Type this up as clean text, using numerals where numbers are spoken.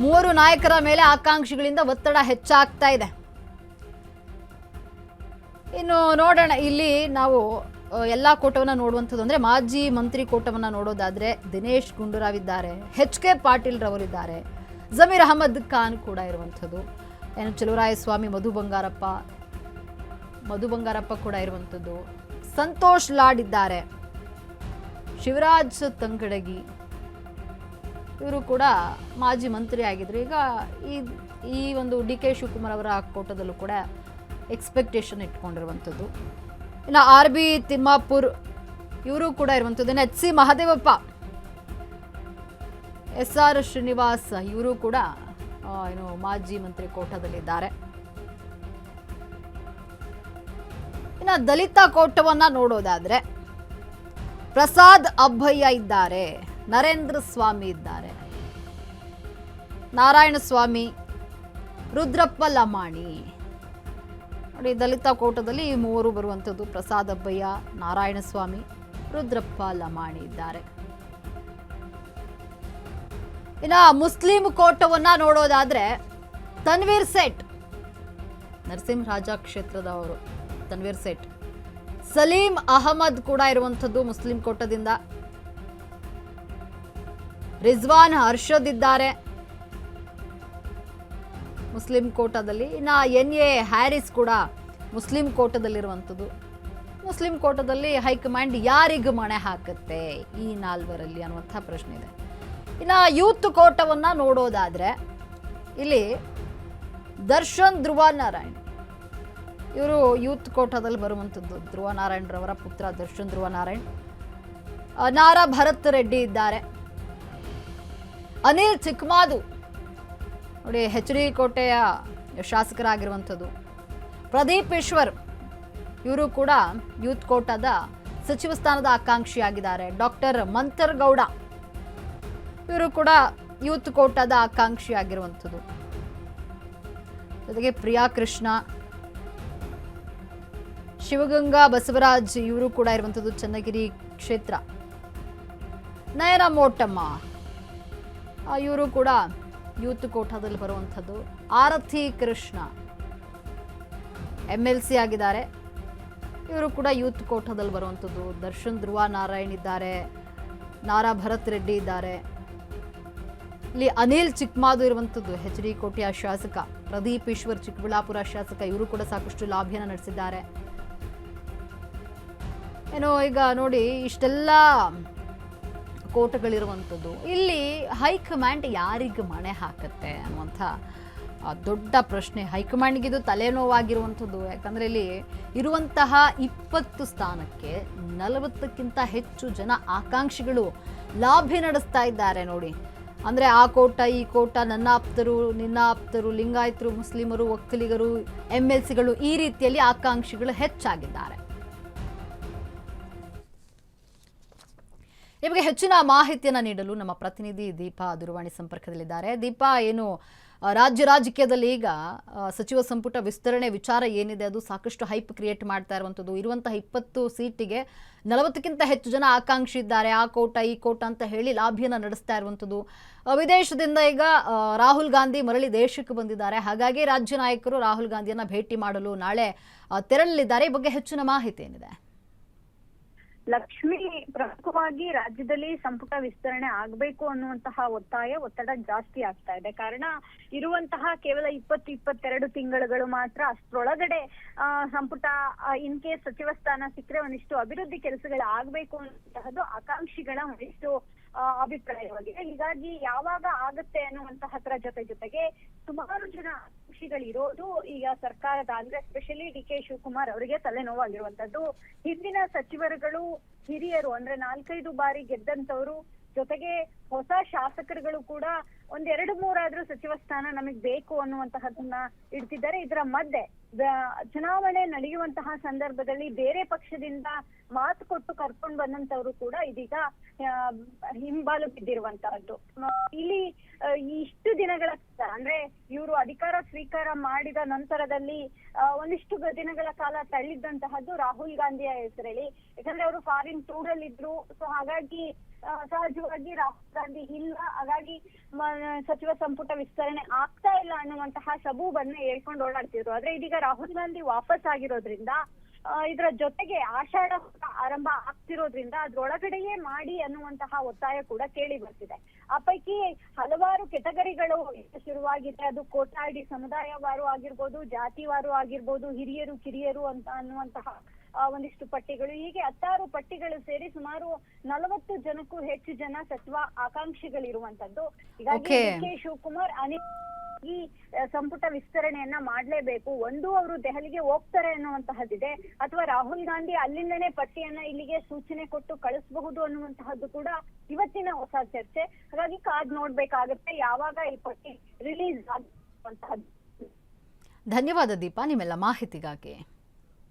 ಮೂವರು ನಾಯಕರ ಮೇಲೆ ಆಕಾಂಕ್ಷಿಗಳಿಂದ ಒತ್ತಡ ಹೆಚ್ಚಾಗ್ತಾ ಇದೆ. ಇನ್ನು ನೋಡೋಣ, ಇಲ್ಲಿ ನಾವು ಎಲ್ಲಾ ಕೋಟವನ್ನ ನೋಡುವಂಥದ್ದು ಅಂದ್ರೆ ಮಾಜಿ ಮಂತ್ರಿ ಕೋಟವನ್ನ ನೋಡೋದಾದ್ರೆ ದಿನೇಶ್ ಗುಂಡೂರಾವ್ ಇದ್ದಾರೆ, ಎಚ್ ಕೆ ಪಾಟೀಲ್ ರವರಿದ್ದಾರೆ, ಜಮೀರ್ ಅಹಮದ್ ಖಾನ್ ಕೂಡ ಇರುವಂಥದ್ದು, ಏನು ಚಲುವರಾಯಸ್ವಾಮಿ ಮಧು ಬಂಗಾರಪ್ಪ ಕೂಡ ಇರುವಂಥದ್ದು, ಸಂತೋಷ್ ಲಾಡ್ ಇದ್ದಾರೆ, ಶಿವರಾಜ್ ತಂಗಡಗಿ ಇವರು ಕೂಡ ಮಾಜಿ ಮಂತ್ರಿ ಆಗಿದ್ರು. ಈಗ ಈ ಒಂದು ಡಿ ಕೆ ಶಿವಕುಮಾರ್ ಅವರ ಕೋಟದಲ್ಲೂ ಕೂಡ ಎಕ್ಸ್ಪೆಕ್ಟೇಷನ್ ಇಟ್ಕೊಂಡಿರುವಂಥದ್ದು. ಇನ್ನು ಆರ್ ಬಿ ತಿಮ್ಮಾಪುರ್ ಇವರು ಕೂಡ ಇರುವಂಥದ್ದು. ಇನ್ನು H C Mahadevappa, S R Srinivas ಇವರು ಕೂಡ ಏನು ಮಾಜಿ ಮಂತ್ರಿ ಕೋಟದಲ್ಲಿದ್ದಾರೆ. ಇನ್ನು ದಲಿತ ಕೋಟವನ್ನ ನೋಡೋದಾದ್ರೆ ಪ್ರಸಾದ್ ಅಬ್ಬಯ್ಯ ಇದ್ದಾರೆ, ನರೇಂದ್ರ ಸ್ವಾಮಿ ಇದ್ದಾರೆ, ನಾರಾಯಣ ಸ್ವಾಮಿ, ರುದ್ರಪ್ಪ ಲಮಾಣಿ ನೋಡಿ. ದಲಿತ ಕೋಟದಲ್ಲಿ ಈ ಮೂವರು ಬರುವಂಥದ್ದು, ಪ್ರಸಾದ್ ಅಬ್ಬಯ್ಯ, ನಾರಾಯಣ ಸ್ವಾಮಿ, ರುದ್ರಪ್ಪ ಲಮಾಣಿ ಇದ್ದಾರೆ. ಇನ್ನು ಮುಸ್ಲಿಂ ಕೋಟವನ್ನ ನೋಡೋದಾದ್ರೆ ತನ್ವೀರ್ ಸೇಠ್, ನರಸಿಂಹರಾಜ ಕ್ಷೇತ್ರದವರು ತನ್ವೀರ್ ಸೇಠ್, ಸಲೀಂ ಅಹಮದ್ ಕೂಡ ಇರುವಂಥದ್ದು ಮುಸ್ಲಿಂ ಕೋಟದಿಂದ, ರಿಜ್ವಾನ್ ಅರ್ಷದ್ ಇದ್ದಾರೆ ಮುಸ್ಲಿಂ ಕೋಟದಲ್ಲಿ. ಇನ್ನು ಎನ್ ಎ ಹ್ಯಾರಿಸ್ ಕೂಡ ಮುಸ್ಲಿಂ ಕೋಟದಲ್ಲಿರುವಂಥದ್ದು. ಮುಸ್ಲಿಂ ಕೋಟದಲ್ಲಿ ಹೈಕಮಾಂಡ್ ಯಾರಿಗೆ ಮಣೆ ಹಾಕುತ್ತೆ ಈ ನಾಲ್ವರಲ್ಲಿ ಅನ್ನುವಂಥ ಪ್ರಶ್ನೆ ಇದೆ. ಇನ್ನು ಯೂತ್ ಕೋಟವನ್ನ ನೋಡೋದಾದ್ರೆ ಇಲ್ಲಿ ದರ್ಶನ್ ಧ್ರುವ ನಾರಾಯಣ್ ಇವರು ಯೂತ್ ಕೋಟದಲ್ಲಿ ಬರುವಂಥದ್ದು. ಧ್ರುವ ನಾರಾಯಣ್ ರವರ ಪುತ್ರ ದರ್ಶನ್ ಧ್ರುವ ನಾರಾಯಣ್, ನಾರಾ ಭರತ್ ರೆಡ್ಡಿ ಇದ್ದಾರೆ, ಅನಿಲ್ ಚಿಕ್ಮಾದು ನೋಡಿ ಎಚ್ ಡಿ ಕೋಟೆಯ ಶಾಸಕರಾಗಿರುವಂಥದ್ದು, ಪ್ರದೀಪ್ ಈಶ್ವರ್ ಇವರು ಕೂಡ ಯೂತ್ ಕೋಟಾದ ಸಚಿವ ಸ್ಥಾನದ ಆಕಾಂಕ್ಷಿಯಾಗಿದ್ದಾರೆ, ಡಾಕ್ಟರ್ ಮಂತರ್ಗೌಡ ಇವರು ಕೂಡ ಯೂತ್ ಕೋಟಾದ ಆಕಾಂಕ್ಷಿಯಾಗಿರುವಂಥದ್ದು, ಜೊತೆಗೆ ಪ್ರಿಯಾ ಕೃಷ್ಣ, ಶಿವಗಂಗಾ ಬಸವರಾಜ್ ಇವರು ಕೂಡ ಇರುವಂಥದ್ದು ಚನ್ನಗಿರಿ ಕ್ಷೇತ್ರ, ನಯನ ಮೋಟಮ್ಮ ಇವರು ಕೂಡ ಯೂತ್ ಕೋಟಾದಲ್ಲಿ ಬರುವಂಥದ್ದು, ಆರತಿ ಕೃಷ್ಣ MLC ಆಗಿದ್ದಾರೆ, ಇವರು ಕೂಡ ಯೂತ್ ಕೋಟಾದಲ್ಲಿ ಬರುವಂಥದ್ದು, ದರ್ಶನ್ ಧ್ರುವ ನಾರಾಯಣ್ ಇದ್ದಾರೆ, ನಾರಾ ಭರತ್ ರೆಡ್ಡಿ ಇದ್ದಾರೆ, ಇಲ್ಲಿ ಅನಿಲ್ ಚಿಕ್ಮಾದು ಇರುವಂಥದ್ದು ಎಚ್ ಡಿ ಕೋಟೆಯ ಶಾಸಕ, ಪ್ರದೀಪ್ ಈಶ್ವರ್ ಚಿಕ್ಕಬಳ್ಳಾಪುರ ಶಾಸಕ ಇವರು ಕೂಡ ಸಾಕಷ್ಟು ಲಾಭಿಯನ್ನು ನಡೆಸಿದ್ದಾರೆ. ಏನೋ ಈಗ ನೋಡಿ ಇಷ್ಟೆಲ್ಲ ಕೋಟಗಳಿರುವಂಥದ್ದು, ಇಲ್ಲಿ ಹೈಕಮಾಂಡ್ ಯಾರಿಗೆ ಮಣೆ ಹಾಕುತ್ತೆ ಅನ್ನುವಂಥ ದೊಡ್ಡ ಪ್ರಶ್ನೆ. ಹೈಕಮಾಂಡ್ಗೆ ಇದು ತಲೆನೋವಾಗಿರುವಂಥದ್ದು. ಯಾಕಂದರೆ ಇಲ್ಲಿ ಇರುವಂತಹ 20 ಸ್ಥಾನಕ್ಕೆ 40ಕ್ಕಿಂತ ಹೆಚ್ಚು ಜನ ಆಕಾಂಕ್ಷಿಗಳು ಲಾಭಿ ನಡೆಸ್ತಾ ಇದ್ದಾರೆ ನೋಡಿ. ಅಂದರೆ ಆ ಕೋಟ ಈ ಕೋಟ, ನನ್ನ ಆಪ್ತರು ನಿನ್ನ ಆಪ್ತರು, ಲಿಂಗಾಯತರು, ಮುಸ್ಲಿಮರು, ಒಕ್ಕಲಿಗರು, MLCಗಳು ಈ ರೀತಿಯಲ್ಲಿ ಆಕಾಂಕ್ಷಿಗಳು ಹೆಚ್ಚಾಗಿದ್ದಾರೆ. ನಿಮಗೆ ಹೆಚ್ಚಿನ ಮಾಹಿತಿಯನ್ನು ನೀಡಲು ನಮ್ಮ ಪ್ರತಿನಿಧಿ ದೀಪಾ ದೂರವಾಣಿ ಸಂಪರ್ಕದಲ್ಲಿದ್ದಾರೆ. ದೀಪಾ, ಏನು ರಾಜಕೀಯದಲ್ಲಿ ಈಗ ಸಚಿವ ಸಂಪುಟ ವಿಸ್ತರಣೆ ವಿಚಾರ ಏನಿದೆ ಅದು ಸಾಕಷ್ಟು ಹೈಪ್ ಕ್ರಿಯೇಟ್ ಮಾಡ್ತಾ ಇರುವಂಥದ್ದು. ಇರುವಂತಹ 20 ಸೀಟಿಗೆ 40ಕ್ಕಿಂತ ಹೆಚ್ಚು ಜನ ಆಕಾಂಕ್ಷಿ ಇದ್ದಾರೆ. ಆ ಕೋಟ ಈ ಕೋಟ ಅಂತ ಹೇಳಿ ಲಾಭಿಯನ್ನು ನಡೆಸ್ತಾ ಇರುವಂಥದ್ದು. ವಿದೇಶದಿಂದ ಈಗ ರಾಹುಲ್ ಗಾಂಧಿ ಮರಳಿ ದೇಶಕ್ಕೆ ಬಂದಿದ್ದಾರೆ. ಹಾಗಾಗಿ ರಾಜ್ಯ ನಾಯಕರು ರಾಹುಲ್ ಗಾಂಧಿಯನ್ನ ಭೇಟಿ ಮಾಡಲು ನಾಳೆ ತೆರಳಲಿದ್ದಾರೆ. ಈ ಬಗ್ಗೆ ಹೆಚ್ಚಿನ ಮಾಹಿತಿ ಏನಿದೆ? ಲಕ್ಷ್ಮಿ, ಪ್ರಮುಖವಾಗಿ ರಾಜ್ಯದಲ್ಲಿ ಸಂಪುಟ ವಿಸ್ತರಣೆ ಆಗ್ಬೇಕು ಅನ್ನುವಂತಹ ಒತ್ತಡ ಜಾಸ್ತಿ ಆಗ್ತಾ ಇದೆ. ಕಾರಣ ಇರುವಂತಹ ಕೇವಲ 22 ತಿಂಗಳುಗಳು ಮಾತ್ರ. ಅಷ್ಟರೊಳಗಡೆ ಸಂಪುಟ ಇನ್ ಕೇಸ್ ಸಚಿವ ಸ್ಥಾನ ಸಿಕ್ಕರೆ ಒಂದಿಷ್ಟು ಅಭಿವೃದ್ಧಿ ಕೆಲಸಗಳು ಆಗ್ಬೇಕು ಅನ್ನುವಂತಹದ್ದು ಆಕಾಂಕ್ಷಿಗಳ ಒಂದಿಷ್ಟು ಅಭಿಪ್ರಾಯವಾಗಿದೆ. ಹೀಗಾಗಿ ಯಾವಾಗ ಆಗುತ್ತೆ ಅನ್ನುವಂತಹದ್ರ ಜೊತೆಗೆ ಸುಮಾರು ಜನ ಆಕಾಂಕ್ಷಿಗಳಿರೋದು ಈಗ ಸರ್ಕಾರದ, ಅಂದ್ರೆ ಎಸ್ಪೆಷಲಿ ಡಿ ಕೆ ಶಿವಕುಮಾರ್ ಅವರಿಗೆ ತಲೆನೋವಾಗಿರುವಂತದ್ದು. ಹಿಂದಿನ ಸಚಿವರುಗಳು ಹಿರಿಯರು, ಅಂದ್ರೆ 4-5 ಬಾರಿ ಗೆದ್ದಂತವ್ರು, ಜೊತೆಗೆ ಹೊಸ ಶಾಸಕರುಗಳು ಕೂಡ 1-2-3 ಸಚಿವ ಸ್ಥಾನ ನಮಗ್ ಬೇಕು ಅನ್ನುವಂತಹದನ್ನ ಇಡ್ತಿದ್ದಾರೆ. ಇದರ ಮಧ್ಯೆ ಚುನಾವಣೆ ನಡೆಯುವಂತಹ ಸಂದರ್ಭದಲ್ಲಿ ಬೇರೆ ಪಕ್ಷದಿಂದ ಮಾತು ಕೊಟ್ಟು ಕರ್ಕೊಂಡು ಬಂದಂತವ್ರು ಕೂಡ ಇದೀಗ ಹಿಂಬಾಲು ಬಿದ್ದಿರುವಂತಹದ್ದು. ಇಲ್ಲಿ ಇಷ್ಟು ದಿನಗಳ ಅಂದ್ರೆ ಇವರು ಅಧಿಕಾರ ಸ್ವೀಕಾರ ಮಾಡಿದ ನಂತರದಲ್ಲಿ ಒಂದಿಷ್ಟು ದಿನಗಳ ಕಾಲ ತಳ್ಳಿದ್ದಂತಹದ್ದು ರಾಹುಲ್ ಗಾಂಧಿಯ ಹೆಸರಲ್ಲಿ. ಯಾಕಂದ್ರೆ ಅವರು ಫಾರಿನ್ ಟೂರ್ ಅಲ್ಲಿ ಇದ್ರು. ಸೊ ಹಾಗಾಗಿ ಸಹಜವಾಗಿ ರಾಹುಲ್ ಗಾಂಧಿ ಇಲ್ಲ, ಹಾಗಾಗಿ ಸಚಿವ ಸಂಪುಟ ವಿಸ್ತರಣೆ ಆಗ್ತಾ ಇಲ್ಲ ಅನ್ನುವಂತಹ ಸಬೂಬನ್ನ ಹೇಳ್ಕೊಂಡು ಓಡಾಡ್ತಿದ್ರು. ಆದ್ರೆ ಇದೀಗ ರಾಹುಲ್ ಗಾಂಧಿ ವಾಪಸ್ ಆಗಿರೋದ್ರಿಂದ ಇದರ ಜೊತೆಗೆ ಆಷಾಢ ಆರಂಭ ಆಗ್ತಿರೋದ್ರಿಂದ ಅದ್ರೊಳಗಡೆಯೇ ಮಾಡಿ ಅನ್ನುವಂತಹ ಒತ್ತಾಯ ಕೂಡ ಕೇಳಿ ಬರ್ತಿದೆ. ಆ ಪೈಕಿ ಹಲವಾರು ಕೆಟಗರಿಗಳು ಶುರುವಾಗಿದೆ. ಅದು ಕೋಟಾಡಿ ಸಮುದಾಯವಾರು ಆಗಿರ್ಬೋದು, ಜಾತಿವಾರು ಆಗಿರ್ಬೋದು, ಹಿರಿಯರು ಕಿರಿಯರು ಅಂತ ಅನ್ನುವಂತಹ ಒಂದಿಷ್ಟು ಪಟ್ಟಿಗಳು, ಹೀಗೆ 16 ಪಟ್ಟಿಗಳು ಸೇರಿ ಸುಮಾರು 40 ಜನಕ್ಕೂ ಹೆಚ್ಚು ಜನ ಸಚಿವ ಆಕಾಂಕ್ಷಿಗಳಿರುವಂತದ್ದು. ಹೀಗಾಗಿ ಡಿ.ಕೆ. ಶಿವಕುಮಾರ್ ಈ ಸಂಪುಟ ವಿಸ್ತರಣೆಯನ್ನ ಮಾಡ್ಲೇಬೇಕು. ಒಂದು ಅವರು ದೆಹಲಿಗೆ ಹೋಗ್ತಾರೆ ಅನ್ನುವಂತಹದ್ದಿದೆ, ಅಥವಾ ರಾಹುಲ್ ಗಾಂಧಿ ಅಲ್ಲಿಂದನೇ ಪಟ್ಟಿಯನ್ನ ಇಲ್ಲಿಗೆ ಸೂಚನೆ ಕೊಟ್ಟು ಕಳಿಸಬಹುದು ಅನ್ನುವಂತಹದ್ದು ಕೂಡ ಇವತ್ತಿನ ಹೊಸ ಚರ್ಚೆ. ಹಾಗಾಗಿ ಕಾದ್ ನೋಡ್ಬೇಕಾಗುತ್ತೆ ಯಾವಾಗ ಈ ಪಟ್ಟಿ ರಿಲೀಸ್ ಆಗುವಂತಹದ್ದು. ಧನ್ಯವಾದ ದೀಪಾ ನಿಮ್ಮೆಲ್ಲ ಮಾಹಿತಿಗಾಗಿ.